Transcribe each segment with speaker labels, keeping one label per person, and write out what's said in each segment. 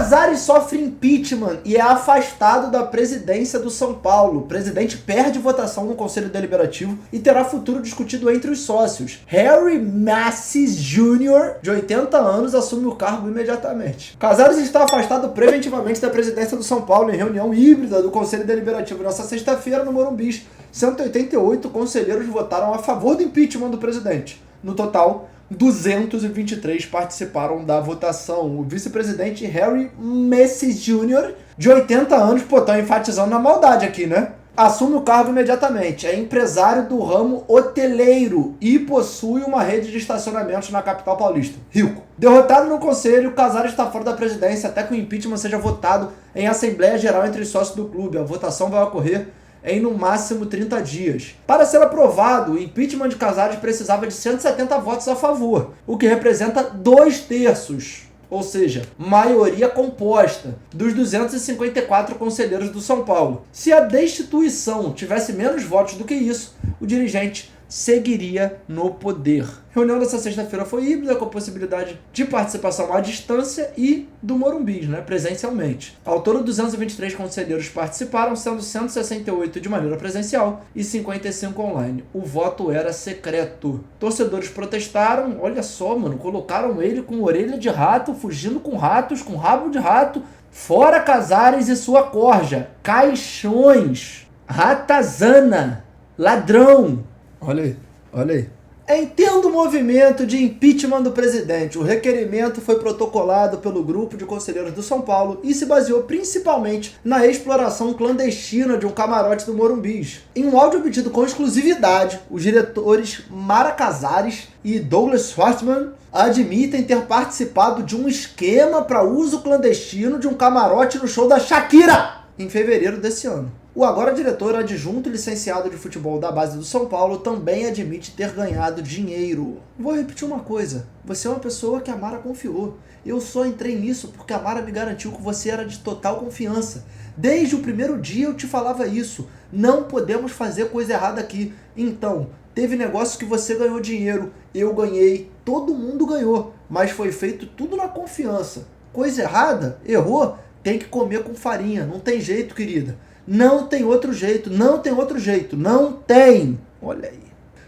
Speaker 1: Casares sofre impeachment e é afastado da presidência do São Paulo. O presidente perde votação no Conselho Deliberativo e terá futuro discutido entre os sócios. Harry Macis Jr., de 80 anos, assume o cargo imediatamente. Casares está afastado preventivamente da presidência do São Paulo em reunião híbrida do Conselho Deliberativo nesta sexta-feira no Morumbi. 188 conselheiros votaram a favor do impeachment do presidente. No total, 223 participaram da votação. O vice-presidente Harry Macis Jr., de 80 anos, pô, tá enfatizando na maldade aqui, né? Assume o cargo imediatamente. É empresário do ramo hoteleiro e possui uma rede de estacionamentos na capital paulista. Rico. Derrotado no conselho, Casares está fora da presidência até que o impeachment seja votado em Assembleia Geral entre os sócios do clube. A votação vai ocorrer em no máximo 30 dias. Para ser aprovado, o impeachment de Casares precisava de 170 votos a favor, o que representa 2/3, ou seja, maioria composta, dos 254 conselheiros do São Paulo. Se a destituição tivesse menos votos do que isso, o dirigente seguiria no poder. A reunião dessa sexta-feira foi híbrida, com a possibilidade de participação à distância e do Morumbi, presencialmente. Ao todo, 223 conselheiros participaram, sendo 168 de maneira presencial e 55 online. O voto era secreto. Torcedores protestaram, olha só, mano, colocaram ele com orelha de rato, fugindo com ratos, com rabo de rato. Fora Casares e sua corja. Caixões. Ratazana. Ladrão. Olha aí, olha aí. Entendo o movimento de impeachment do presidente. O requerimento foi protocolado pelo grupo de conselheiros do São Paulo e se baseou principalmente na exploração clandestina de um camarote do Morumbi. Em um áudio obtido com exclusividade, os diretores Mara Casares e Douglas Schwartzman admitem ter participado de um esquema para uso clandestino de um camarote no show da Shakira em fevereiro desse ano. O agora diretor adjunto licenciado de futebol da base do São Paulo também admite ter ganhado dinheiro. Vou repetir uma coisa. Você é uma pessoa que a Mara confiou. Eu só entrei nisso porque a Mara me garantiu que você era de total confiança. Desde o primeiro dia eu te falava isso. Não podemos fazer coisa errada aqui. Então, teve negócio que você ganhou dinheiro, eu ganhei, todo mundo ganhou. Mas foi feito tudo na confiança. Coisa errada? Errou? Tem que comer com farinha. Não tem jeito, querida. Não tem outro jeito, não tem outro jeito, não tem. Olha aí.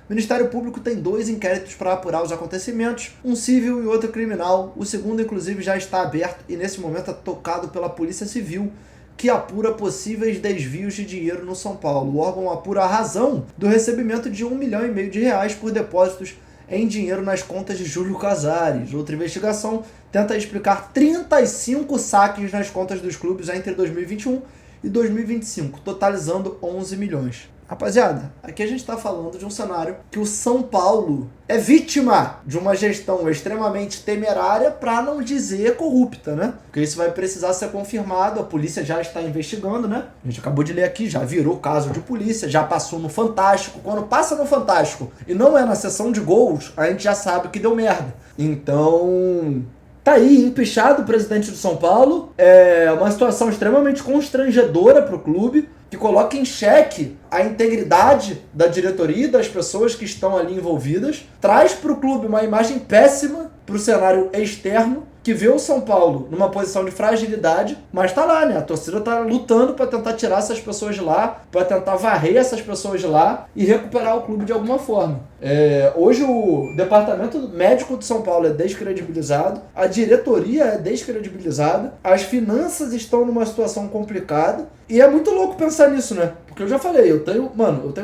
Speaker 1: O Ministério Público tem 2 inquéritos para apurar os acontecimentos, um civil e outro criminal. O segundo, inclusive, já está aberto e nesse momento é tocado pela Polícia Civil, que apura possíveis desvios de dinheiro no São Paulo. O órgão apura a razão do recebimento de R$1,5 milhão por depósitos em dinheiro nas contas de Júlio Casares. Outra investigação tenta explicar 35 saques nas contas dos clubes entre 2021 e 2025, totalizando 11 milhões. Rapaziada, aqui a gente está falando de um cenário que o São Paulo é vítima de uma gestão extremamente temerária, para não dizer corrupta, né? Porque isso vai precisar ser confirmado, a polícia já está investigando, né? A gente acabou de ler aqui, já virou caso de polícia, já passou no Fantástico. Quando passa no Fantástico e não é na sessão de gols, a gente já sabe que deu merda. Então, tá aí, empichado o presidente do São Paulo. É uma situação extremamente constrangedora para o clube, que coloca em xeque a integridade da diretoria e das pessoas que estão ali envolvidas. Traz para o clube uma imagem péssima para o cenário externo, que vê o São Paulo numa posição de fragilidade, mas tá lá, né? A torcida tá lutando para tentar tirar essas pessoas de lá, para tentar varrer essas pessoas de lá e recuperar o clube de alguma forma. Hoje o departamento médico do São Paulo é descredibilizado, a diretoria é descredibilizada, as finanças estão numa situação complicada e é muito louco pensar nisso, né? Porque eu já falei, eu tenho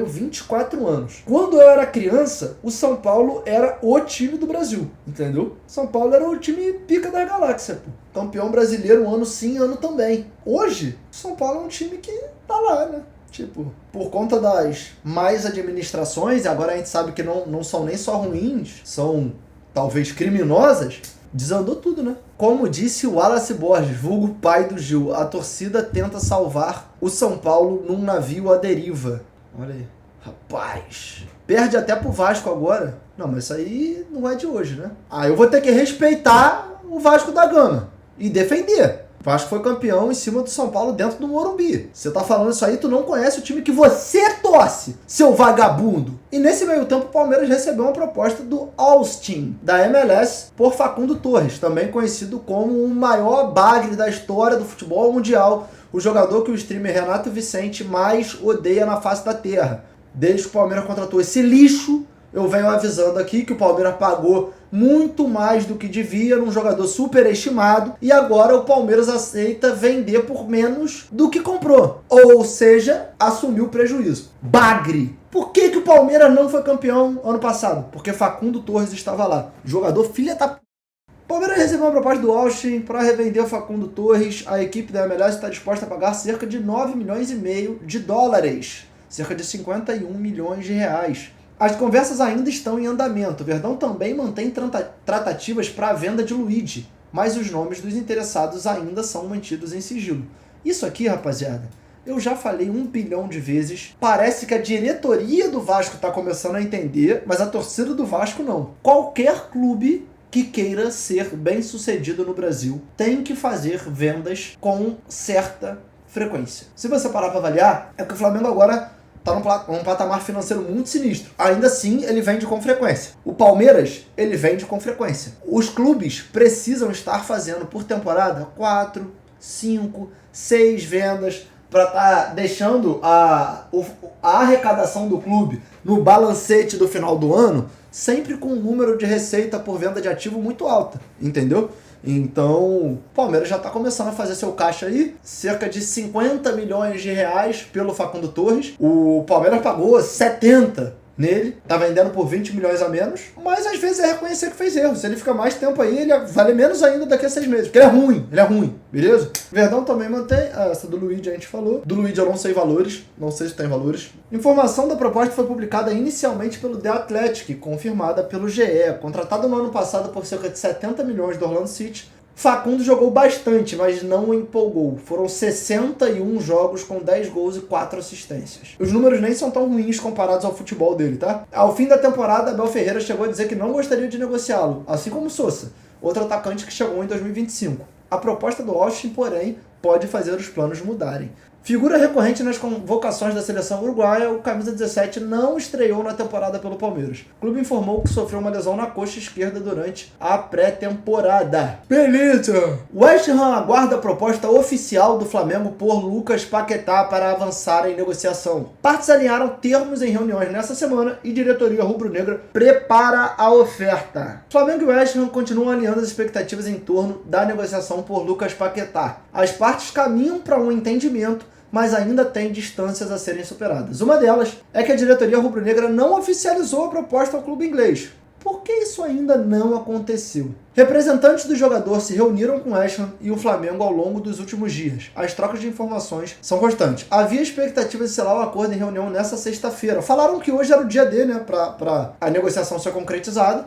Speaker 1: 24 anos. Quando eu era criança, o São Paulo era o time do Brasil, entendeu? São Paulo era o time pica da galáxia, pô. Campeão brasileiro um ano sim, ano também. Hoje, o São Paulo é um time que tá lá, né? Tipo, por conta das más administrações, e agora a gente sabe que não são nem só ruins, são talvez criminosas, desandou tudo, né? Como disse o Wallace Borges, vulgo pai do Gil, a torcida tenta salvar o São Paulo num navio à deriva. Olha aí. Rapaz, perde até pro Vasco agora. Não, mas isso aí não é de hoje, né? Eu vou ter que respeitar o Vasco da Gama e defender. O Vasco foi campeão em cima do São Paulo dentro do Morumbi. Você tá falando isso aí, tu não conhece o time que você torce, seu vagabundo. E nesse meio tempo o Palmeiras recebeu uma proposta do Austin, da MLS, por Facundo Torres, também conhecido como o maior bagre da história do futebol mundial, o jogador que o streamer Renato Vicente mais odeia na face da terra. Desde que o Palmeiras contratou esse lixo, eu venho avisando aqui que o Palmeiras pagou muito mais do que devia num jogador superestimado e agora o Palmeiras aceita vender por menos do que comprou. Ou seja, assumiu o prejuízo. Bagre! Por que o Palmeiras não foi campeão ano passado? Porque Facundo Torres estava lá. Jogador filha da... O Palmeiras recebeu uma proposta do Austin para revender o Facundo Torres. A equipe da MLS está disposta a pagar cerca de 9 milhões e meio de dólares. Cerca de 51 milhões de reais. As conversas ainda estão em andamento. O Verdão também mantém tratativas para a venda de Luigi, mas os nomes dos interessados ainda são mantidos em sigilo. Isso aqui, rapaziada, eu já falei 1 bilhão de vezes. Parece que a diretoria do Vasco está começando a entender, mas a torcida do Vasco não. Qualquer clube que queira ser bem sucedido no Brasil tem que fazer vendas com certa frequência. Se você parar para avaliar, é que o Flamengo agora está num patamar financeiro muito sinistro. Ainda assim, ele vende com frequência. O Palmeiras, ele vende com frequência. Os clubes precisam estar fazendo por temporada 4, 5, 6 vendas para estar deixando a arrecadação do clube no balancete do final do ano sempre com um número de receita por venda de ativo muito alta, entendeu? Então, o Palmeiras já está começando a fazer seu caixa aí, cerca de 50 milhões de reais pelo Facundo Torres. O Palmeiras pagou 70 nele, tá vendendo por 20 milhões a menos, mas às vezes é reconhecer que fez erro. Se ele fica mais tempo aí, ele vale menos ainda daqui a 6 meses, porque ele é ruim, beleza? Verdão também mantém, essa do Luigi a gente falou. Do Luigi eu não sei valores, não sei se tem valores. Informação da proposta foi publicada inicialmente pelo The Athletic, confirmada pelo GE. Contratado no ano passado por cerca de 70 milhões do Orlando City, Facundo jogou bastante, mas não empolgou. Foram 61 jogos com 10 gols e 4 assistências. Os números nem são tão ruins comparados ao futebol dele, tá? Ao fim da temporada, Abel Ferreira chegou a dizer que não gostaria de negociá-lo, assim como Sousa, outro atacante que chegou em 2025. A proposta do Austin, porém, pode fazer os planos mudarem. Figura recorrente nas convocações da seleção uruguaia, o camisa 17 não estreou na temporada pelo Palmeiras. O clube informou que sofreu uma lesão na coxa esquerda durante a pré-temporada. Beleza! O West Ham aguarda a proposta oficial do Flamengo por Lucas Paquetá para avançar em negociação. Partes alinharam termos em reuniões nessa semana e diretoria rubro-negra prepara a oferta. Flamengo e West Ham continuam alinhando as expectativas em torno da negociação por Lucas Paquetá. As partes caminham para um entendimento, mas ainda tem distâncias a serem superadas. Uma delas é que a diretoria rubro-negra não oficializou a proposta ao clube inglês. Por que isso ainda não aconteceu? Representantes do jogador se reuniram com o West Ham e o Flamengo ao longo dos últimos dias. As trocas de informações são constantes. Havia expectativa de selar o acordo em reunião nessa sexta-feira. Falaram que hoje era o dia D, né, para a negociação ser concretizada,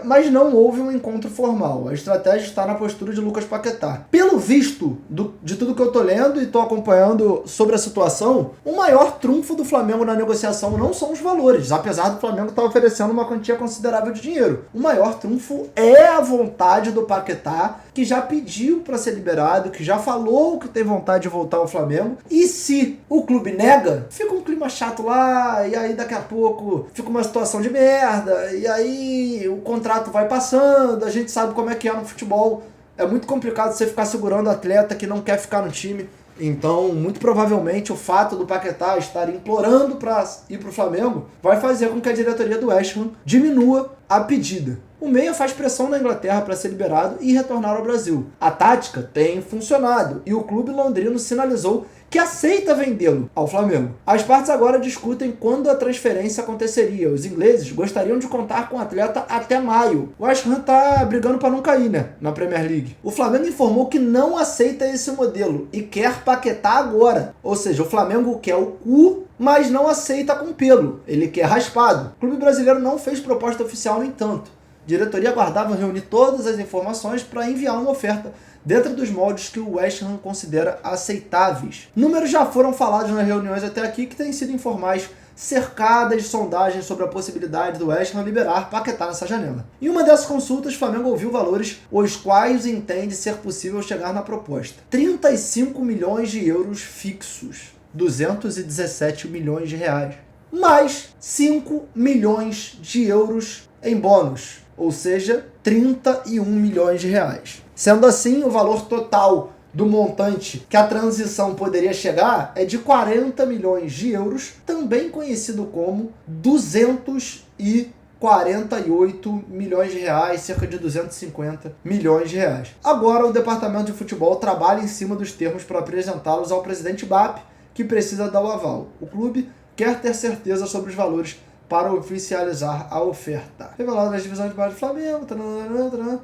Speaker 1: mas não houve um encontro formal. A estratégia está na postura de Lucas Paquetá. Pelo visto de tudo que eu tô lendo e tô acompanhando sobre a situação, o maior trunfo do Flamengo na negociação não são os valores, apesar do Flamengo estar oferecendo uma quantia considerável de dinheiro. O maior trunfo é a vontade do Paquetá, que já pediu para ser liberado, que já falou que tem vontade de voltar ao Flamengo. E se o clube nega, fica um clima chato lá, e aí daqui a pouco fica uma situação de merda, e aí o contrato vai passando, a gente sabe como é que é no futebol. É muito complicado você ficar segurando atleta que não quer ficar no time. Então, muito provavelmente, o fato do Paquetá estar implorando para ir para o Flamengo vai fazer com que a diretoria do West Ham diminua a pedida. O meia faz pressão na Inglaterra para ser liberado e retornar ao Brasil. A tática tem funcionado e o clube londrino sinalizou que aceita vendê-lo ao Flamengo. As partes agora discutem quando a transferência aconteceria. Os ingleses gostariam de contar com o atleta até maio. O West Ham tá brigando para não cair, né, na Premier League. O Flamengo informou que não aceita esse modelo e quer Paquetá agora. Ou seja, o Flamengo quer o cu, mas não aceita com pelo. Ele quer raspado. O clube brasileiro não fez proposta oficial, no entanto. A diretoria aguardava reunir todas as informações para enviar uma oferta dentro dos moldes que o West Ham considera aceitáveis. Números já foram falados nas reuniões até aqui que têm sido informais cercadas de sondagens sobre a possibilidade do West Ham liberar Paquetá nessa janela. Em uma dessas consultas, o Flamengo ouviu valores os quais entende ser possível chegar na proposta. 35 milhões de euros fixos, 217 milhões de reais, mais 5 milhões de euros em bônus, ou seja, 31 milhões de reais. Sendo assim, o valor total do montante que a transição poderia chegar é de 40 milhões de euros, também conhecido como 248 milhões de reais, cerca de 250 milhões de reais. Agora, o departamento de futebol trabalha em cima dos termos para apresentá-los ao presidente BAP, que precisa dar o aval. O clube quer ter certeza sobre os valores para oficializar a oferta. Revelado nas divisões de base do Flamengo.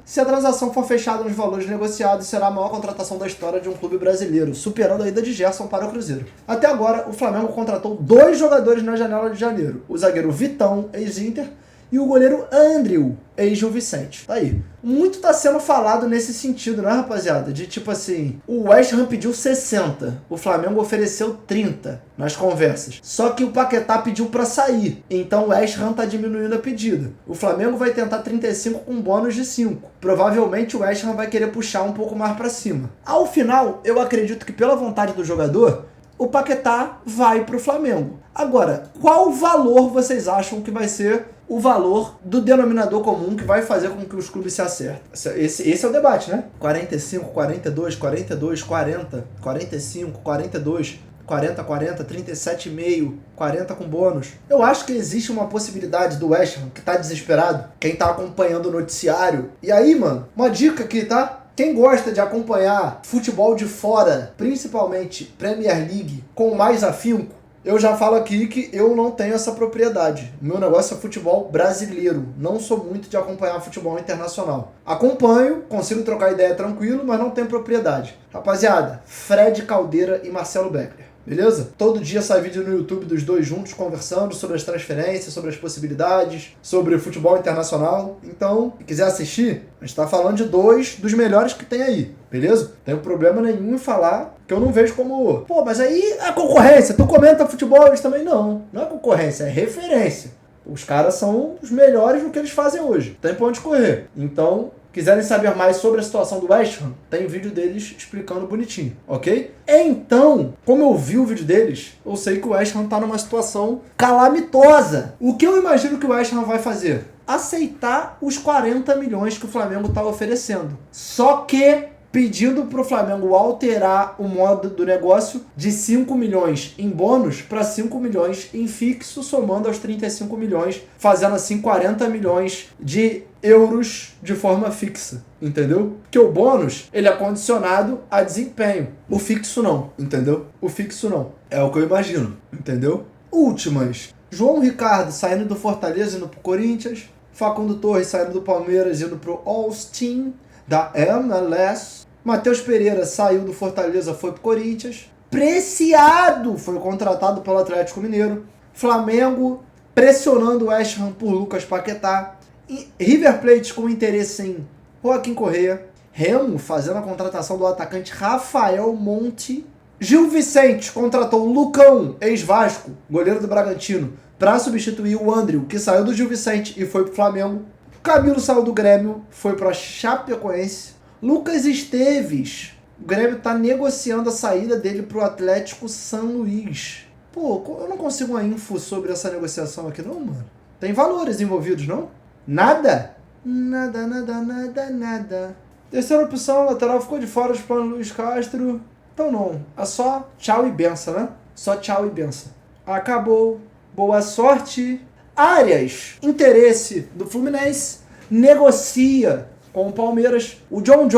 Speaker 1: Se a transação for fechada nos valores negociados, será a maior contratação da história de um clube brasileiro, superando a ida de Gerson para o Cruzeiro. Até agora, o Flamengo contratou 2 jogadores na janela de janeiro. O zagueiro Vitão, ex-Inter, e o goleiro Andrew, ex-Gil Vicente. Tá aí. Muito tá sendo falado nesse sentido, né, rapaziada? De tipo assim, o West Ham pediu 60, o Flamengo ofereceu 30 nas conversas. Só que o Paquetá pediu pra sair, então o West Ham tá diminuindo a pedida. O Flamengo vai tentar 35 com bônus de 5. Provavelmente o West Ham vai querer puxar um pouco mais pra cima. Ao final, eu acredito que pela vontade do jogador, o Paquetá vai pro Flamengo. Agora, qual valor vocês acham que vai ser o valor do denominador comum que vai fazer com que os clubes se acertem? Esse é o debate, né? 45, 42, 42, 40, 45, 42, 40, 40, 37,5, 40 com bônus. Eu acho que existe uma possibilidade do West Ham, que tá desesperado, quem tá acompanhando o noticiário. E aí, mano, uma dica aqui, tá? Quem gosta de acompanhar futebol de fora, principalmente Premier League, com mais afinco, eu já falo aqui que eu não tenho essa propriedade. Meu negócio é futebol brasileiro. Não sou muito de acompanhar futebol internacional. Acompanho, consigo trocar ideia tranquilo, mas não tenho propriedade. Rapaziada, Fred Caldeira e Marcelo Beckler. Beleza? Todo dia sai vídeo no YouTube dos dois juntos conversando sobre as transferências, sobre as possibilidades, sobre o futebol internacional. Então, se quiser assistir, a gente tá falando de 2 dos melhores que tem aí. Beleza? Não tenho problema nenhum em falar que eu não vejo como... Pô, mas aí a concorrência, tu comenta futebol, eles também não. Não é concorrência, é referência. Os caras são os melhores no que eles fazem hoje. Tem pra onde correr. Então, quiserem saber mais sobre a situação do West Ham, tem vídeo deles explicando bonitinho, ok? Então, como eu vi o vídeo deles, eu sei que o West Ham tá numa situação calamitosa. O que eu imagino que o West Ham vai fazer? Aceitar os 40 milhões que o Flamengo tá oferecendo. Só que pedindo para o Flamengo alterar o modo do negócio de 5 milhões em bônus para 5 milhões em fixo, somando aos 35 milhões, fazendo assim 40 milhões de euros de forma fixa, entendeu? Porque o bônus, ele é condicionado a desempenho. O fixo não, entendeu? O fixo não. É o que eu imagino, entendeu? Últimas. João Ricardo saindo do Fortaleza indo pro Corinthians. Facundo Torres saindo do Palmeiras indo pro Austin da MLS. Matheus Pereira saiu do Fortaleza, foi pro Corinthians. Preciado foi contratado pelo Atlético Mineiro. Flamengo pressionando o West Ham por Lucas Paquetá. E River Plate com interesse em Joaquim Correa. Remo fazendo a contratação do atacante Rafael Monte. Gil Vicente contratou o Lucão, ex-Vasco, goleiro do Bragantino, para substituir o Andrew, que saiu do Gil Vicente e foi pro Flamengo. Camilo saiu do Grêmio, foi para Chapecoense. Lucas Esteves, o Grêmio tá negociando a saída dele pro Atlético São Luís. Pô, eu não consigo uma info sobre essa negociação aqui não, mano. Tem valores envolvidos, não? Nada? Nada. Terceira opção, lateral ficou de fora dos planos Luiz Castro. Então não, é só tchau e benção, né? Só tchau e benção. Acabou. Boa sorte. Arias, interesse do Fluminense, negocia com o Palmeiras. O John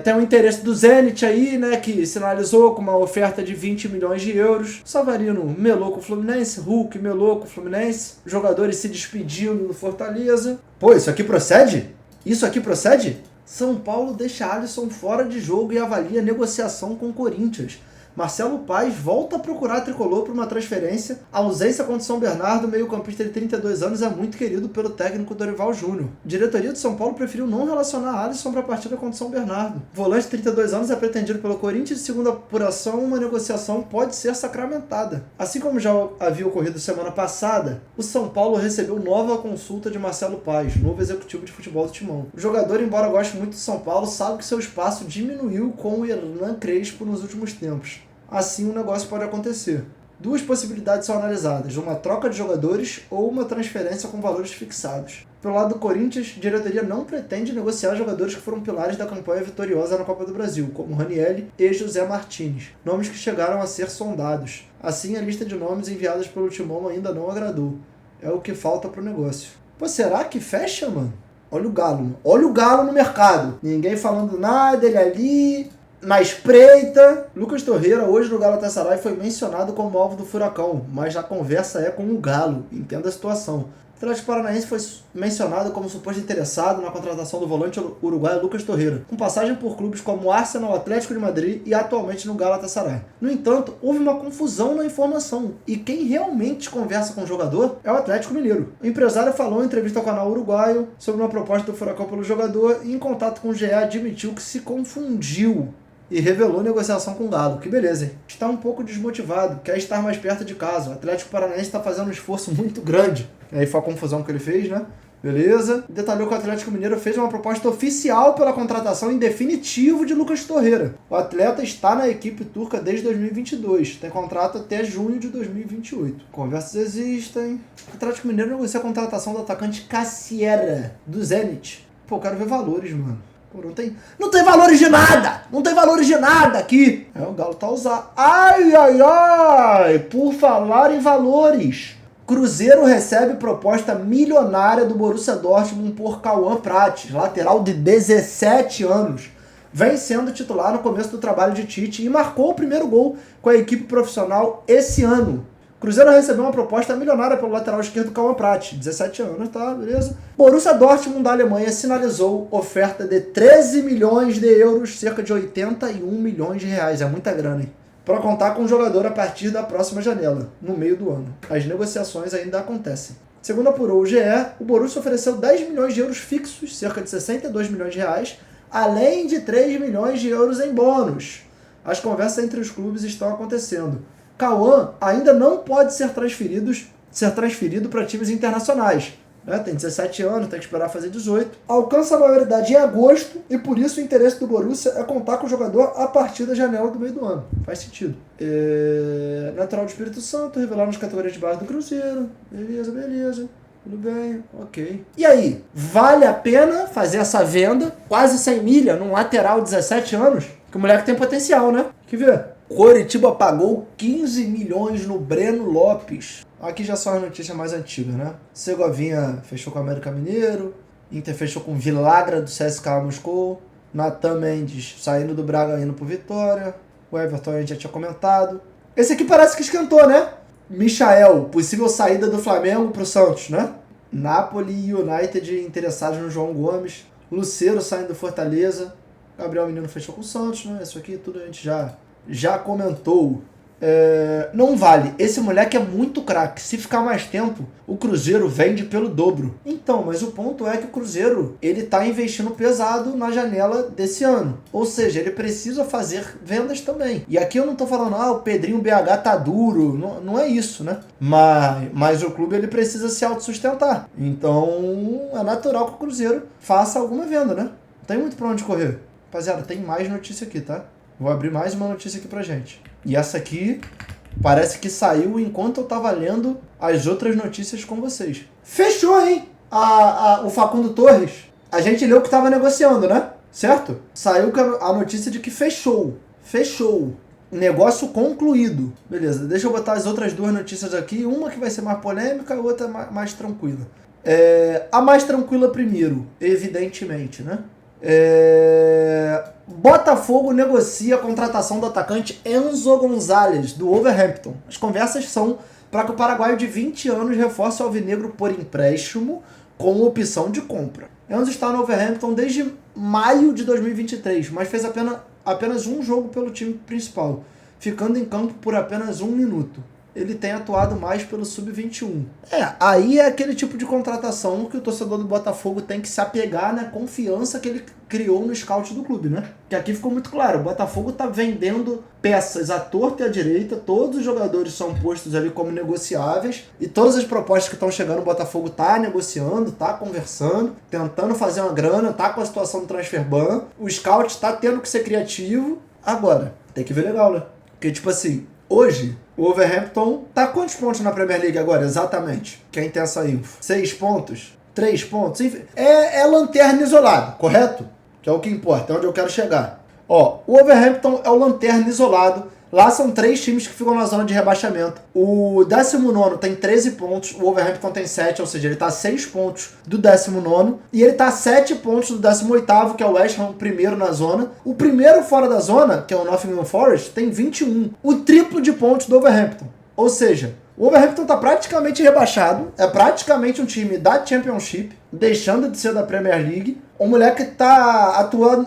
Speaker 1: tem um interesse do Zenit aí, né, que sinalizou com uma oferta de 20 milhões de euros. Savarino melou com o Fluminense, Hulk melou com o Fluminense, jogadores se despedindo do Fortaleza. Pô, isso aqui procede? Isso aqui procede? São Paulo deixa Alisson fora de jogo e avalia negociação com o Corinthians. Marcelo Paes volta a procurar a tricolor para uma transferência. A ausência contra o São Bernardo, meio-campista de 32 anos, é muito querido pelo técnico Dorival Júnior. A diretoria do São Paulo preferiu não relacionar Alisson para a partida contra o São Bernardo. O volante de 32 anos é pretendido pelo Corinthians e, segundo a apuração, uma negociação pode ser sacramentada. Assim como já havia ocorrido semana passada, o São Paulo recebeu nova consulta de Marcelo Paes, novo executivo de futebol do Timão. O jogador, embora goste muito do São Paulo, sabe que seu espaço diminuiu com o Hernan Crespo nos últimos tempos. Assim, um negócio pode acontecer. Duas possibilidades são analisadas: uma troca de jogadores ou uma transferência com valores fixados. Pelo lado do Corinthians, a diretoria não pretende negociar jogadores que foram pilares da campanha vitoriosa na Copa do Brasil, como Ranielli e José Martins, nomes que chegaram a ser sondados. Assim, a lista de nomes enviadas pelo Timão ainda não agradou. É o que falta pro negócio. Pô, será que fecha, mano? Olha o Galo, mano. Olha o Galo no mercado. Ninguém falando nada, ele ali na espreita. Lucas Torreira, hoje no Galatasaray, foi mencionado como alvo do Furacão, mas a conversa é com o Galo. Entenda a situação. O Atlético Paranaense foi mencionado como suposto interessado na contratação do volante uruguaio Lucas Torreira, com passagem por clubes como Arsenal, Atlético de Madrid e atualmente no Galatasaray. No entanto, houve uma confusão na informação, e quem realmente conversa com o jogador é o Atlético Mineiro. O empresário falou em entrevista ao canal uruguaio sobre uma proposta do Furacão pelo jogador e, em contato com o GE, admitiu que se confundiu e revelou negociação com o Galo. Que beleza, hein? Está um pouco desmotivado, quer estar mais perto de casa. O Atlético Paranaense está fazendo um esforço muito grande. E aí foi a confusão que ele fez, né? Beleza. Detalhou que o Atlético Mineiro fez uma proposta oficial pela contratação em definitivo de Lucas Torreira. O atleta está na equipe turca desde 2022. Tem contrato até junho de 2028. Conversas existem. O Atlético Mineiro negocia a contratação do atacante Cassiera, do Zenit. Pô, eu quero ver valores, mano. Não tem valores de nada! Não tem valores de nada aqui! O Galo tá usando. Ai, ai, ai! Por falar em valores, Cruzeiro recebe proposta milionária do Borussia Dortmund por Cauã Prates, lateral de 17 anos. Vem sendo titular no começo do trabalho de Tite e marcou o primeiro gol com a equipe profissional esse ano. Cruzeiro recebeu uma proposta milionária pelo lateral esquerdo Cauã Prates, 17 anos, tá, beleza? Borussia Dortmund da Alemanha sinalizou oferta de 13 milhões de euros, cerca de 81 milhões de reais, é muita grana, hein? Para contar com o jogador a partir da próxima janela, no meio do ano. As negociações ainda acontecem. Segundo apurou o GE, o Borussia ofereceu 10 milhões de euros fixos, cerca de 62 milhões de reais, além de 3 milhões de euros em bônus. As conversas entre os clubes estão acontecendo. Cauã ainda não pode ser transferido para times internacionais. Tem 17 anos, tem que esperar fazer 18. Alcança a maioridade em agosto e por isso o interesse do Borussia é contar com o jogador a partir da janela do meio do ano. Faz sentido. Natural do Espírito Santo, revelar nas categorias de base do Cruzeiro. Beleza. Tudo bem, ok. E aí, vale a pena fazer essa venda? Quase 100 milha num lateral de 17 anos? Que o moleque tem potencial, né? Que ver? Coritiba pagou 15 milhões no Breno Lopes. Aqui já são as notícias mais antigas, né? Segovinha fechou com o América Mineiro. Inter fechou com Vilagra do CSKA Moscou. Natan Mendes saindo do Braga indo pro Vitória. O Everton a gente já tinha comentado. Esse aqui parece que esquentou, né? Michael, possível saída do Flamengo pro Santos, né? Napoli e United interessados no João Gomes. Lucero saindo do Fortaleza. Gabriel Menino fechou com o Santos, né? Isso aqui tudo a gente já comentou. Não vale. Esse moleque é muito craque. Se ficar mais tempo, o Cruzeiro vende pelo dobro. Então, mas o ponto é que o Cruzeiro, ele tá investindo pesado na janela desse ano. Ou seja, ele precisa fazer vendas também. E aqui eu não tô falando, o Pedrinho BH tá duro. Não é isso, né? Mas o clube, ele precisa se autossustentar. Então, é natural que o Cruzeiro faça alguma venda, né? Não tem muito pra onde correr. Rapaziada, tem mais notícia aqui, tá? Vou abrir mais uma notícia aqui pra gente. E essa aqui parece que saiu enquanto eu tava lendo as outras notícias com vocês. Fechou, hein? O Facundo Torres. A gente leu que tava negociando, né? Certo? Saiu a notícia de que fechou. Negócio concluído. Beleza, deixa eu botar as outras duas notícias aqui. Uma que vai ser mais polêmica, a outra mais tranquila. A mais tranquila primeiro, evidentemente, né? Botafogo negocia a contratação do atacante Enzo Gonzalez, do Wolverhampton. As conversas são para que o paraguaio de 20 anos reforce o alvinegro por empréstimo com opção de compra. Enzo está no Wolverhampton desde maio de 2023, mas fez apenas um jogo pelo time principal. ficando em campo por apenas 1 minuto. Ele tem atuado mais pelo Sub-21. Aí é aquele tipo de contratação que o torcedor do Botafogo tem que se apegar na confiança que ele criou no scout do clube, né? Que aqui ficou muito claro, o Botafogo tá vendendo peças à torta e à direita, todos os jogadores são postos ali como negociáveis, e todas as propostas que estão chegando, o Botafogo tá negociando, tá conversando, tentando fazer uma grana, tá com a situação do transfer ban, o scout tá tendo que ser criativo. Agora, tem que ver legal, né? Porque, tipo assim, hoje, o Wolverhampton tá quantos pontos na Premier League agora, exatamente? Quem tem essa info? 6 pontos? 3 pontos? Enfim, é lanterna isolada, correto? Que é o que importa, é onde eu quero chegar. Ó, o Wolverhampton é o lanterna isolado. Lá são 3 times que ficam na zona de rebaixamento. O 19º tem 13 pontos, o Wolverhampton tem 7, ou seja, ele tá a 6 pontos do 19º, e ele tá a 7 pontos do 18º, que é o West Ham, primeiro na zona. O primeiro fora da zona, que é o Nottingham Forest, tem 21, o triplo de pontos do Wolverhampton. Ou seja, o Wolverhampton tá praticamente rebaixado, é praticamente um time da Championship, deixando de ser da Premier League. O moleque tá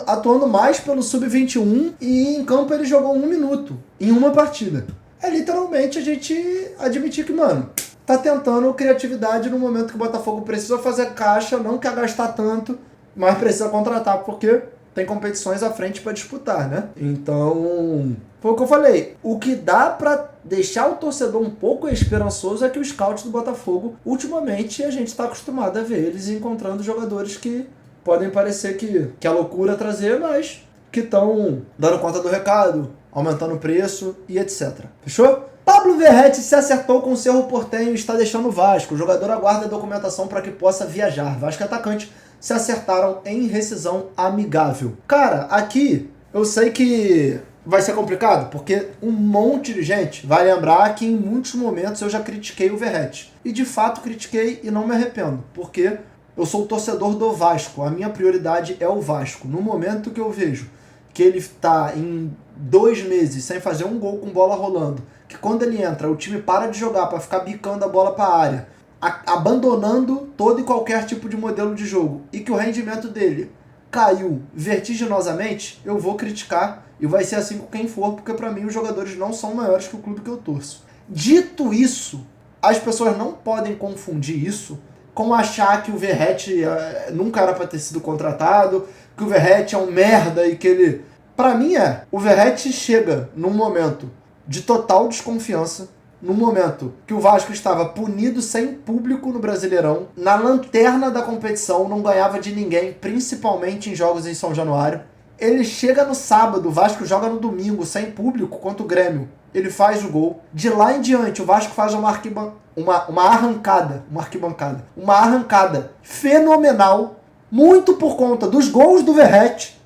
Speaker 1: atuando mais pelo Sub-21 e em campo ele jogou 1 minuto em uma partida. É literalmente a gente admitir que, mano, tá tentando criatividade no momento que o Botafogo precisa fazer caixa, não quer gastar tanto, mas precisa contratar porque tem competições à frente para disputar, né? Então, foi o que eu falei. O que dá para deixar o torcedor um pouco esperançoso é que os scouts do Botafogo, ultimamente, a gente está acostumado a ver eles encontrando jogadores que podem parecer que é loucura trazer, mas que estão dando conta do recado, aumentando o preço e etc. Fechou? Pablo Verratti se acertou com o Cerro Porteño e está deixando o Vasco. O jogador aguarda a documentação para que possa viajar. Vasco e atacante se acertaram em rescisão amigável. Cara, aqui eu sei que vai ser complicado, porque um monte de gente vai lembrar que em muitos momentos eu já critiquei o Verratti. E de fato critiquei e não me arrependo, porque eu sou o torcedor do Vasco, a minha prioridade é o Vasco. No momento que eu vejo que ele está em 2 meses sem fazer um gol com bola rolando, que quando ele entra o time para de jogar para ficar bicando a bola para a área, abandonando todo e qualquer tipo de modelo de jogo, e que o rendimento dele caiu vertiginosamente, eu vou criticar e vai ser assim com quem for, porque para mim os jogadores não são maiores que o clube que eu torço. Dito isso, as pessoas não podem confundir isso com achar que o Verratti nunca era para ter sido contratado, que o Verratti é um merda e que ele... Para mim o Verratti chega num momento de total desconfiança, num momento que o Vasco estava punido sem público no Brasileirão, na lanterna da competição, não ganhava de ninguém, principalmente em jogos em São Januário. Ele chega no sábado, o Vasco joga no domingo, sem público, contra o Grêmio. Ele faz o gol. De lá em diante, o Vasco faz uma arrancada fenomenal, muito por conta dos gols do Verratti,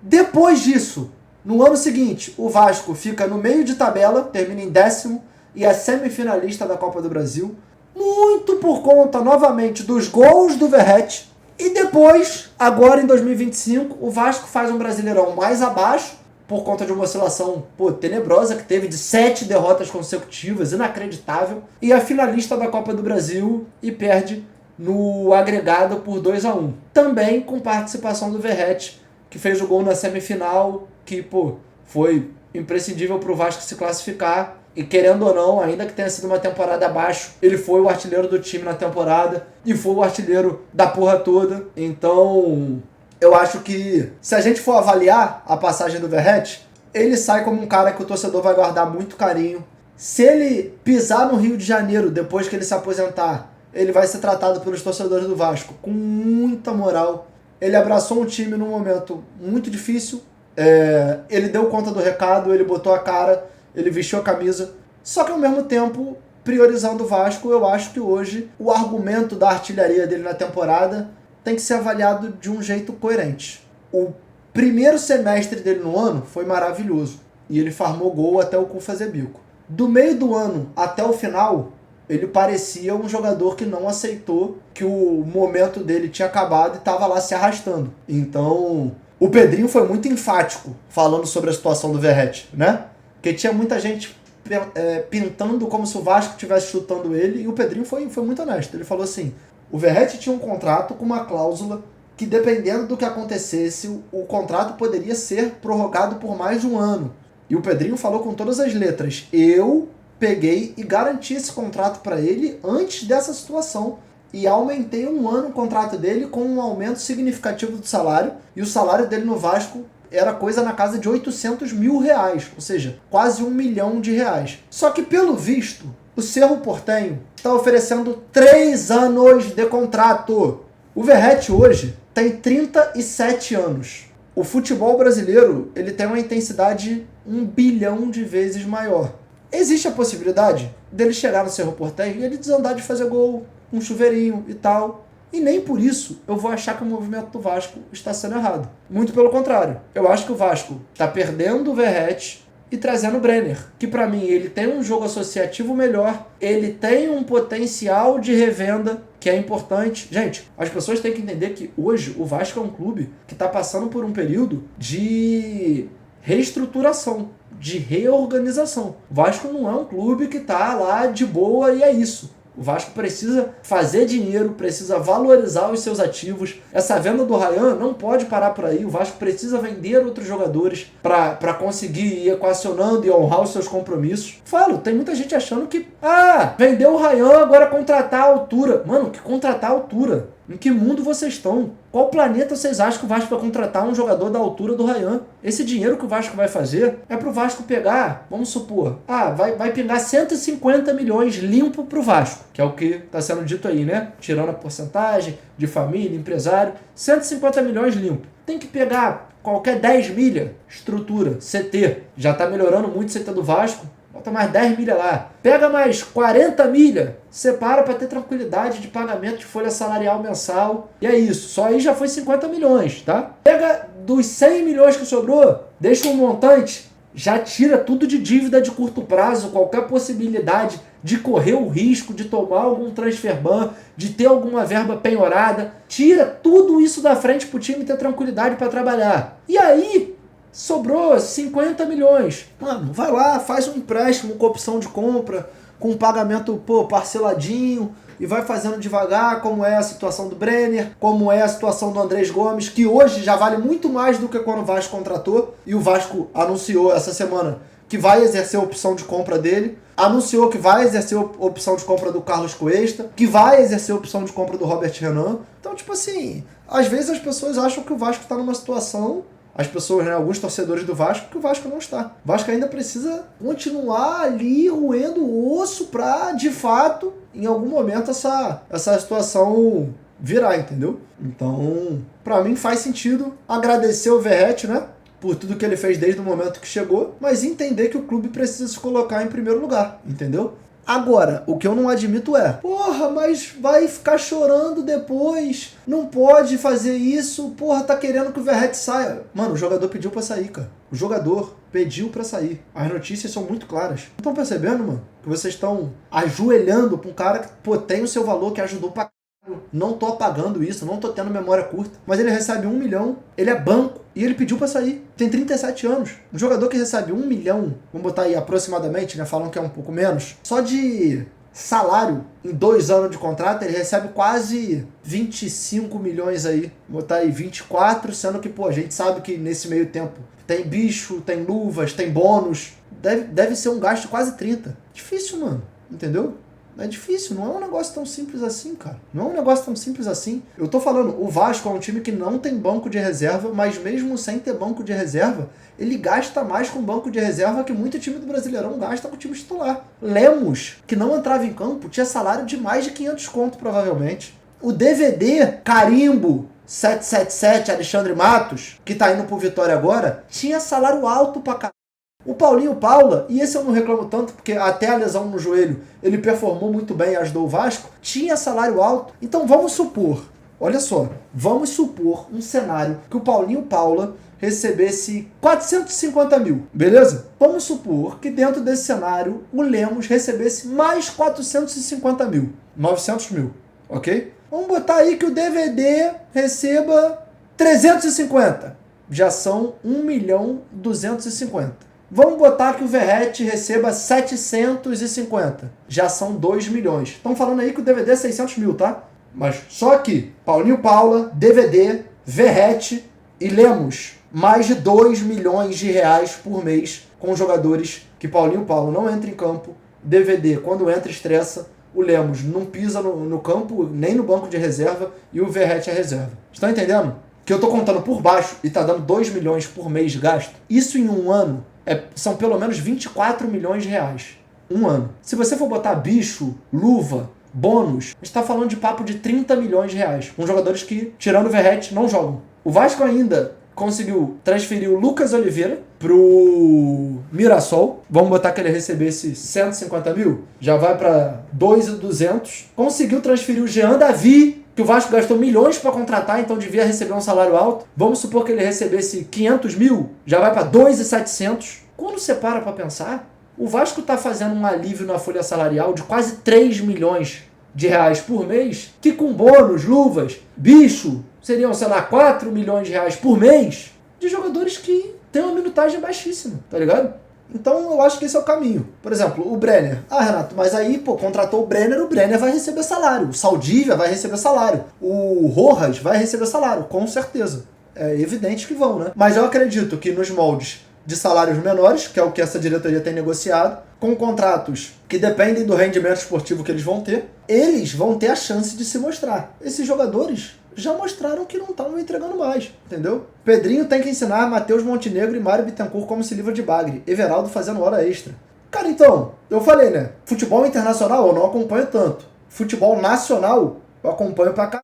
Speaker 1: Depois disso, no ano seguinte, o Vasco fica no meio de tabela, termina em 10º e é semifinalista da Copa do Brasil, muito por conta, novamente, dos gols do Verratti. E depois, agora em 2025, o Vasco faz um Brasileirão mais abaixo, por conta de uma oscilação tenebrosa que teve de 7 derrotas consecutivas, inacreditável, e é finalista da Copa do Brasil e perde no agregado por 2-1. Também com participação do Verratti, que fez o gol na semifinal, que foi imprescindível para o Vasco se classificar. E querendo ou não, ainda que tenha sido uma temporada abaixo, ele foi o artilheiro do time na temporada e foi o artilheiro da porra toda. Então, eu acho que se a gente for avaliar a passagem do Verratti, ele sai como um cara que o torcedor vai guardar muito carinho. Se ele pisar no Rio de Janeiro depois que ele se aposentar, ele vai ser tratado pelos torcedores do Vasco com muita moral. Ele abraçou um time num momento muito difícil, ele deu conta do recado, ele botou a cara, ele vestiu a camisa. Só que ao mesmo tempo, priorizando o Vasco, eu acho que hoje o argumento da artilharia dele na temporada tem que ser avaliado de um jeito coerente. O primeiro semestre dele no ano foi maravilhoso e ele farmou gol até o cu fazer bico. Do meio do ano até o final, ele parecia um jogador que não aceitou que o momento dele tinha acabado e estava lá se arrastando. Então, o Pedrinho foi muito enfático falando sobre a situação do Verratti, né? Porque tinha muita gente pintando como se o Vasco estivesse chutando ele, e o Pedrinho foi muito honesto. Ele falou assim, o Verratti tinha um contrato com uma cláusula que dependendo do que acontecesse, o contrato poderia ser prorrogado por mais de um ano. E o Pedrinho falou com todas as letras: eu peguei e garanti esse contrato para ele antes dessa situação. E aumentei um ano o contrato dele com um aumento significativo do salário. E o salário dele no Vasco era coisa na casa de 800 mil reais. Ou seja, quase R$1 milhão. Só que pelo visto, o Cerro Porteño está oferecendo 3 anos de contrato. O Verratti hoje tem 37 anos. O futebol brasileiro ele tem uma intensidade 1 bilhão de vezes maior. Existe a possibilidade dele chegar no Cerro Porteño e ele desandar de fazer gol, um chuveirinho e tal. E nem por isso eu vou achar que o movimento do Vasco está sendo errado. Muito pelo contrário. Eu acho que o Vasco está perdendo o Verratti e trazendo o Brenner, que para mim ele tem um jogo associativo melhor, ele tem um potencial de revenda que é importante. Gente, as pessoas têm que entender que hoje o Vasco é um clube que está passando por um período de reestruturação, de reorganização. O Vasco não é um clube que está lá de boa e é isso. O Vasco precisa fazer dinheiro, precisa valorizar os seus ativos. Essa venda do Ryan não pode parar por aí. O Vasco precisa vender outros jogadores para conseguir ir equacionando e honrar os seus compromissos. Falo, tem muita gente achando que vendeu o Ryan, agora contratar a altura. Mano, que contratar a altura? Em que mundo vocês estão? Qual planeta vocês acham que o Vasco vai contratar um jogador da altura do Ryan? Esse dinheiro que o Vasco vai fazer é pro Vasco pegar, vamos supor, vai pingar 150 milhões limpo pro Vasco, que é o que está sendo dito aí, né? Tirando a porcentagem de família, empresário, 150 milhões limpo. Tem que pegar qualquer 10 milha, estrutura, CT. Já tá melhorando muito o CT do Vasco. Bota mais 10 milha lá. Pega mais 40 milha. Separa para ter tranquilidade de pagamento de folha salarial mensal. E é isso. Só aí já foi 50 milhões, tá? Pega dos 100 milhões que sobrou, deixa um montante, já tira tudo de dívida de curto prazo, qualquer possibilidade de correr o risco de tomar algum transfer ban, de ter alguma verba penhorada. Tira tudo isso da frente pro time ter tranquilidade para trabalhar. E aí sobrou 50 milhões. Mano, vai lá, faz um empréstimo com opção de compra, com pagamento parceladinho, e vai fazendo devagar, como é a situação do Brenner, como é a situação do Andrés Gomes, que hoje já vale muito mais do que quando o Vasco contratou, e o Vasco anunciou essa semana que vai exercer a opção de compra dele, anunciou que vai exercer a opção de compra do Carlos Cuesta, que vai exercer a opção de compra do Robert Renan. Então, tipo assim, às vezes as pessoas acham que o Vasco está numa situação, as pessoas, né, alguns torcedores do Vasco, que o Vasco não está. O Vasco ainda precisa continuar ali roendo o osso pra, de fato, em algum momento essa situação virar, entendeu? Então, pra mim faz sentido agradecer o Verratti, né, por tudo que ele fez desde o momento que chegou, mas entender que o clube precisa se colocar em primeiro lugar, entendeu? Agora, o que eu não admito é, mas vai ficar chorando depois, não pode fazer isso, tá querendo que o Verratti saia. Mano, o jogador pediu pra sair, cara. O jogador pediu pra sair. As notícias são muito claras. Não estão percebendo, mano? Que vocês estão ajoelhando pra um cara que, tem o seu valor, que ajudou pra caralho. Não tô apagando isso, não tô tendo memória curta. Mas ele recebe 1 milhão, ele é banco, e ele pediu pra sair. Tem 37 anos. Um jogador que recebe 1 milhão, vamos botar aí aproximadamente, né? Falam que é um pouco menos. Só de salário, em 2 anos de contrato, ele recebe quase 25 milhões aí. Vou botar aí 24, sendo que, a gente sabe que nesse meio tempo tem bicho, tem luvas, tem bônus. Deve ser um gasto de quase 30. Difícil, mano. Entendeu? É difícil, não é um negócio tão simples assim, cara. Não é um negócio tão simples assim. Eu tô falando, o Vasco é um time que não tem banco de reserva, mas mesmo sem ter banco de reserva, ele gasta mais com banco de reserva que muito time do Brasileirão gasta com o time titular. Lemos, que não entrava em campo, tinha salário de mais de 500 conto, provavelmente. O DVD, carimbo, 777, Alexandre Matos, que tá indo pro Vitória agora, tinha salário alto pra caralho. O Paulinho Paula, e esse eu não reclamo tanto, porque até a lesão no joelho ele performou muito bem e ajudou o Vasco, tinha salário alto. Então vamos supor, olha só, vamos supor um cenário que o Paulinho Paula recebesse 450 mil, beleza? Vamos supor que dentro desse cenário o Lemos recebesse mais 450 mil, 900 mil, ok? Vamos botar aí que o DVD receba 350, já são 1.250.000. Vamos botar que o Verratti receba 750. Já são 2 milhões. Estão falando aí que o DVD é 600 mil, tá? Mas só que Paulinho Paula, DVD, Verratti e Lemos, mais de 2 milhões de reais por mês com jogadores que Paulinho Paulo não entra em campo, DVD, quando entra, estressa, o Lemos não pisa no campo, nem no banco de reserva, e o Verratti é reserva. Estão entendendo? Que eu tô contando por baixo e tá dando 2 milhões por mês de gasto. Isso em um ano são pelo menos 24 milhões de reais. Um ano. Se você for botar bicho, luva, bônus, a gente tá falando de papo de 30 milhões de reais. Com jogadores que, tirando o Verratti, não jogam. O Vasco ainda conseguiu transferir o Lucas Oliveira pro Mirassol. Vamos botar que ele recebesse 150 mil. Já vai para 2.200. Conseguiu transferir o Jean Davi, que o Vasco gastou milhões para contratar, então devia receber um salário alto. Vamos supor que ele recebesse 500 mil. Já vai para 2.700. Quando você para pensar, o Vasco está fazendo um alívio na folha salarial de quase 3 milhões de reais por mês, que com bônus, luvas, bicho, seriam, sei lá, 4 milhões de reais por mês de jogadores que têm uma minutagem baixíssima, tá ligado? Então eu acho que esse é o caminho. Por exemplo, o Brenner. Ah, Renato, mas aí, contratou o Brenner vai receber salário. O Saldívia vai receber salário. O Rojas vai receber salário, com certeza. É evidente que vão, né? Mas eu acredito que nos moldes de salários menores, que é o que essa diretoria tem negociado, com contratos que dependem do rendimento esportivo que eles vão ter a chance de se mostrar. Esses jogadores já mostraram que não estavam entregando mais, entendeu? Pedrinho tem que ensinar Matheus Montenegro e Mário Bittencourt como se livra de bagre. Everaldo fazendo hora extra. Cara, então, eu falei, né? Futebol internacional eu não acompanho tanto. Futebol nacional eu acompanho pra cá.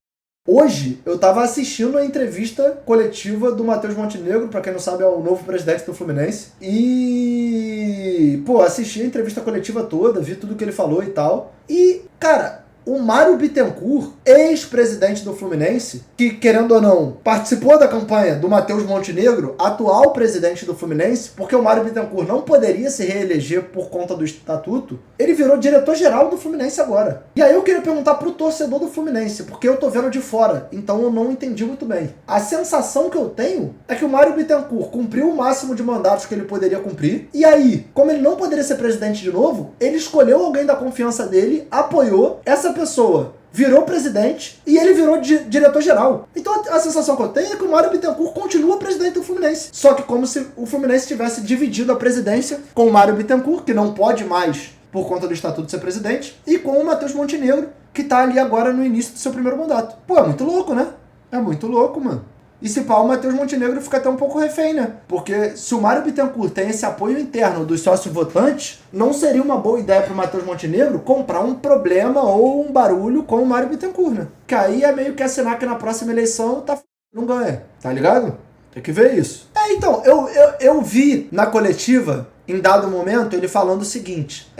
Speaker 1: Hoje, eu tava assistindo a entrevista coletiva do Matheus Montenegro, pra quem não sabe, é o novo presidente do Fluminense. E, assisti a entrevista coletiva toda, vi tudo que ele falou e tal. E, cara, o Mário Bittencourt, ex-presidente do Fluminense, que, querendo ou não, participou da campanha do Matheus Montenegro, atual presidente do Fluminense, porque o Mário Bittencourt não poderia se reeleger por conta do estatuto, ele virou diretor-geral do Fluminense agora. E aí eu queria perguntar pro torcedor do Fluminense, porque eu tô vendo de fora, então eu não entendi muito bem. A sensação que eu tenho é que o Mário Bittencourt cumpriu o máximo de mandatos que ele poderia cumprir, e aí, como ele não poderia ser presidente de novo, ele escolheu alguém da confiança dele, apoiou, essa pessoa virou presidente e ele virou diretor-geral. Então a sensação que eu tenho é que o Mário Bittencourt continua presidente do Fluminense. Só que como se o Fluminense tivesse dividido a presidência com o Mário Bittencourt, que não pode mais por conta do estatuto ser presidente, e com o Matheus Montenegro, que tá ali agora no início do seu primeiro mandato. É muito louco, né? É muito louco, mano. E se pá, o Matheus Montenegro fica até um pouco refém, né? Porque se o Mário Bittencourt tem esse apoio interno dos sócios votantes, não seria uma boa ideia pro Matheus Montenegro comprar um problema ou um barulho com o Mário Bittencourt, né? Que aí é meio que assinar que na próxima eleição não ganha, tá ligado? Tem que ver isso. Então, eu vi na coletiva, em dado momento, ele falando o seguinte: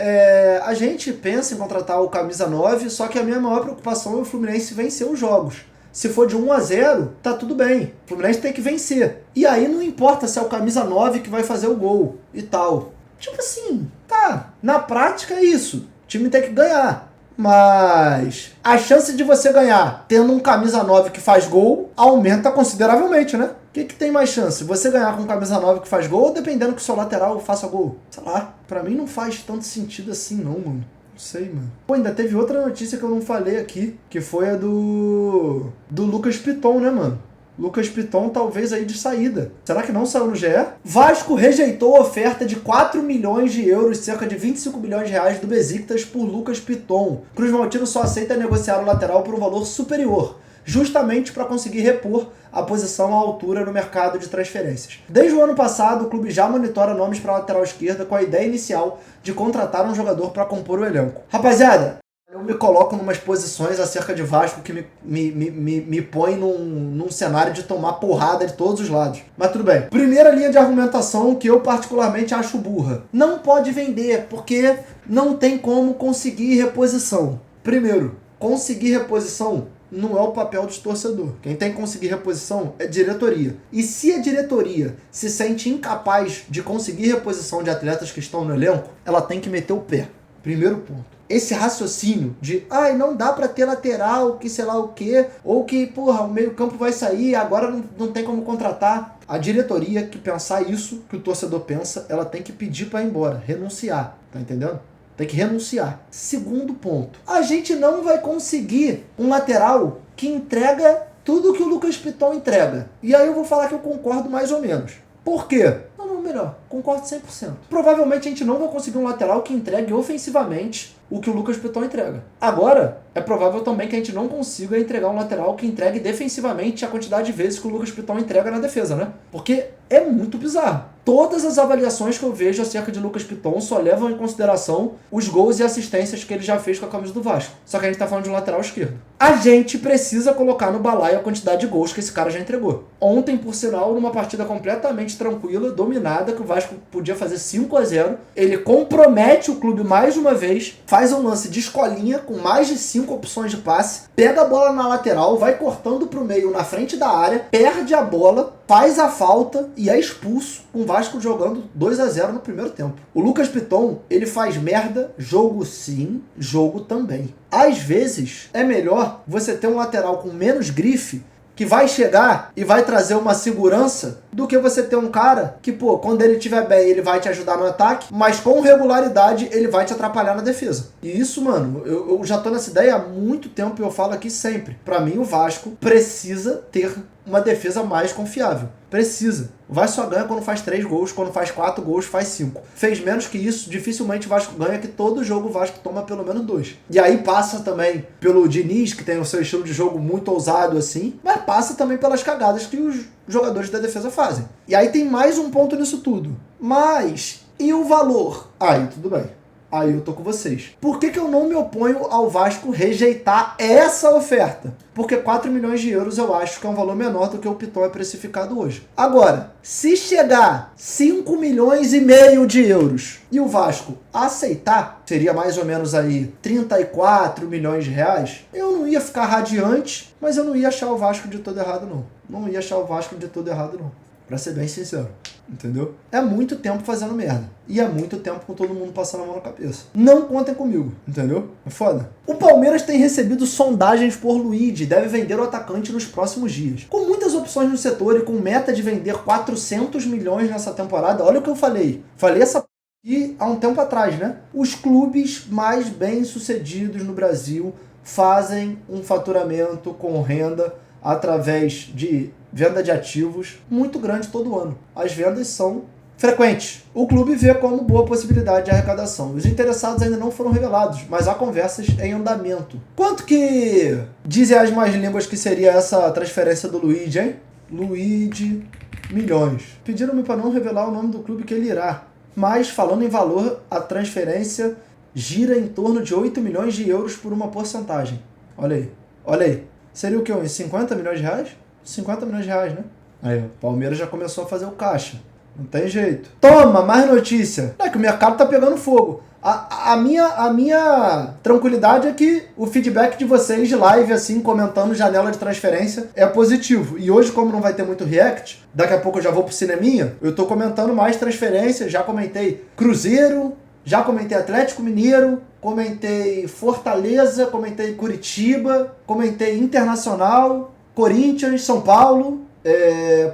Speaker 1: a gente pensa em contratar o camisa 9, só que a minha maior preocupação é o Fluminense vencer os jogos. Se for de 1-0, tá tudo bem. O Fluminense tem que vencer. E aí não importa se é o camisa 9 que vai fazer o gol e tal. Tipo assim, tá, na prática é isso. O time tem que ganhar. Mas a chance de você ganhar tendo um camisa 9 que faz gol aumenta consideravelmente, né? O que tem mais chance? Você ganhar com um camisa 9 que faz gol ou dependendo que o seu lateral faça gol? Sei lá, pra mim não faz tanto sentido assim não, mano. Não sei, mano. Ainda teve outra notícia que eu não falei aqui, que foi a do Lucas Piton, né, mano? Lucas Piton talvez aí de saída. Será que não saiu no GE? Vasco rejeitou a oferta de 4 milhões de euros, cerca de 25 milhões de reais do Besiktas por Lucas Piton. Cruz Maltino só aceita negociar o lateral por um valor superior, justamente para conseguir repor a posição à altura no mercado de transferências. Desde o ano passado, o clube já monitora nomes para a lateral esquerda com a ideia inicial de contratar um jogador para compor o elenco. Rapaziada, eu me coloco em umas posições acerca de Vasco que me põe num cenário de tomar porrada de todos os lados. Mas tudo bem. Primeira linha de argumentação que eu particularmente acho burra. Não pode vender porque não tem como conseguir reposição. Primeiro, conseguir reposição não é o papel do torcedor. Quem tem que conseguir reposição é diretoria. E se a diretoria se sente incapaz de conseguir reposição de atletas que estão no elenco, ela tem que meter o pé. Primeiro ponto. Esse raciocínio de, não dá pra ter lateral, que sei lá o quê, ou que, o meio campo vai sair, agora não tem como contratar. A diretoria que pensar isso, que o torcedor pensa, ela tem que pedir pra ir embora, renunciar, tá entendendo? Tem que renunciar. Segundo ponto. A gente não vai conseguir um lateral que entrega tudo que o Lucas Piton entrega. E aí eu vou falar que eu concordo mais ou menos. Por quê? Não, melhor, concordo 100%. Provavelmente a gente não vai conseguir um lateral que entregue ofensivamente o que o Lucas Piton entrega. Agora, é provável também que a gente não consiga entregar um lateral que entregue defensivamente a quantidade de vezes que o Lucas Piton entrega na defesa, né? Porque é muito bizarro. Todas as avaliações que eu vejo acerca de Lucas Piton só levam em consideração os gols e assistências que ele já fez com a camisa do Vasco. Só que a gente tá falando de um lateral esquerdo. A gente precisa colocar no balaio a quantidade de gols que esse cara já entregou. Ontem, por sinal, numa partida completamente tranquila, dominada, que o Vasco podia fazer 5-0, ele compromete o clube mais uma vez, faz um lance de escolinha com mais de 5 opções de passe, pega a bola na lateral, vai cortando pro meio na frente da área, perde a bola, faz a falta e é expulso, com o Vasco jogando 2-0 no primeiro tempo. O Lucas Piton, ele faz merda, jogo sim, jogo também. Às vezes, é melhor você ter um lateral com menos grife, que vai chegar e vai trazer uma segurança, do que você ter um cara que, pô, quando ele estiver bem, ele vai te ajudar no ataque, mas com regularidade ele vai te atrapalhar na defesa. E isso, mano, eu já tô nessa ideia há muito tempo e eu falo aqui sempre. Pra mim, o Vasco precisa ter uma defesa mais confiável. Precisa. O Vasco só ganha quando faz 3 gols, quando faz 4 gols, faz 5. Fez menos que isso, dificilmente o Vasco ganha, que todo jogo o Vasco toma pelo menos 2. E aí passa também pelo Diniz, que tem o seu estilo de jogo muito ousado assim, mas passa também pelas cagadas que os jogadores da defesa fazem. E aí tem mais um ponto nisso tudo. Mas, e o valor? Aí, tudo bem. Aí eu tô com vocês. Por que eu não me oponho ao Vasco rejeitar essa oferta? Porque 4 milhões de euros eu acho que é um valor menor do que o Piton é precificado hoje. Agora, se chegar 5 milhões e meio de euros e o Vasco aceitar, seria mais ou menos aí 34 milhões de reais, eu não ia ficar radiante, mas eu não ia achar o Vasco de todo errado, não. Não ia achar o Vasco de todo errado, não. Pra ser bem sincero. Entendeu? É muito tempo fazendo merda. E é muito tempo com todo mundo passando a mão na cabeça. Não contem comigo, entendeu? É foda. O Palmeiras tem recebido sondagens por Luigi, deve vender o atacante nos próximos dias. Com muitas opções no setor e com meta de vender 400 milhões nessa temporada, olha o que eu falei. Falei essa aqui há um tempo atrás, né? Os clubes mais bem-sucedidos no Brasil fazem um faturamento com renda através de venda de ativos muito grande todo ano. As vendas são frequentes. O clube vê como boa possibilidade de arrecadação. Os interessados ainda não foram revelados, mas há conversas em andamento. Quanto que dizem as más línguas que seria essa transferência do Luigi, hein? Luigi, milhões. Pediram-me para não revelar o nome do clube que ele irá. Mas, falando em valor, a transferência gira em torno de 8 milhões de euros por uma porcentagem. Olha aí. Olha aí. Seria o quê? Uns 50 milhões de reais? 50 milhões de reais, né? Aí, o Palmeiras já começou a fazer o caixa. Não tem jeito. Toma, mais notícia. É que o mercado tá pegando fogo. A minha tranquilidade é que o feedback de vocês de live, assim, comentando janela de transferência, é positivo. E hoje, como não vai ter muito react, daqui a pouco eu já vou pro cineminha, eu tô comentando mais transferências, já comentei Cruzeiro, já comentei Atlético Mineiro, comentei Fortaleza, comentei Curitiba, comentei Internacional, Corinthians, São Paulo,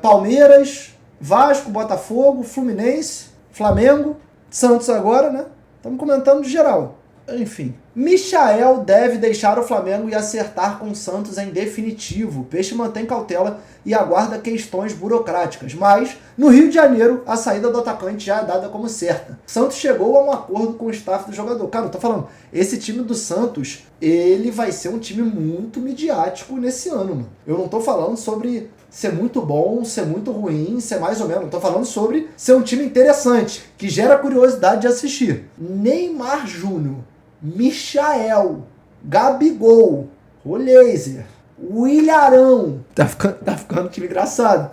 Speaker 1: Palmeiras, Vasco, Botafogo, Fluminense, Flamengo, Santos agora, né? Estamos comentando de geral. Enfim. Michael deve deixar o Flamengo e acertar com o Santos em definitivo. O Peixe mantém cautela e aguarda questões burocráticas. Mas, no Rio de Janeiro, a saída do atacante já é dada como certa. Santos chegou a um acordo com o staff do jogador. Cara, eu tô falando, esse time do Santos, ele vai ser um time muito midiático nesse ano, mano. Eu não tô falando sobre ser muito bom, ser muito ruim, ser mais ou menos. Eu tô falando sobre ser um time interessante, que gera curiosidade de assistir. Neymar Júnior, Michael, Gabigol, Roleiser, Williarão. Tá ficando um time engraçado.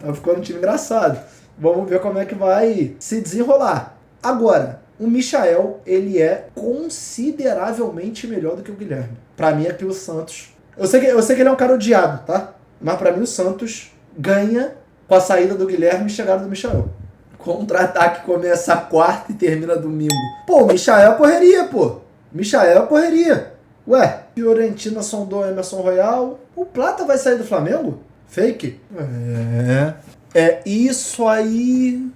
Speaker 1: Vamos ver como é que vai se desenrolar. Agora, o Michael, ele é consideravelmente melhor do que o Guilherme. Pra mim, aqui o Santos... Eu sei que ele é um cara odiado, tá? Mas pra mim o Santos ganha com a saída do Guilherme e chegada do Michael. Contra-ataque começa quarta e termina domingo. Pô, o Michael correria, pô. Michael correria. Ué, Fiorentina sondou Emerson Royal. O Plata vai sair do Flamengo? Fake? É isso aí.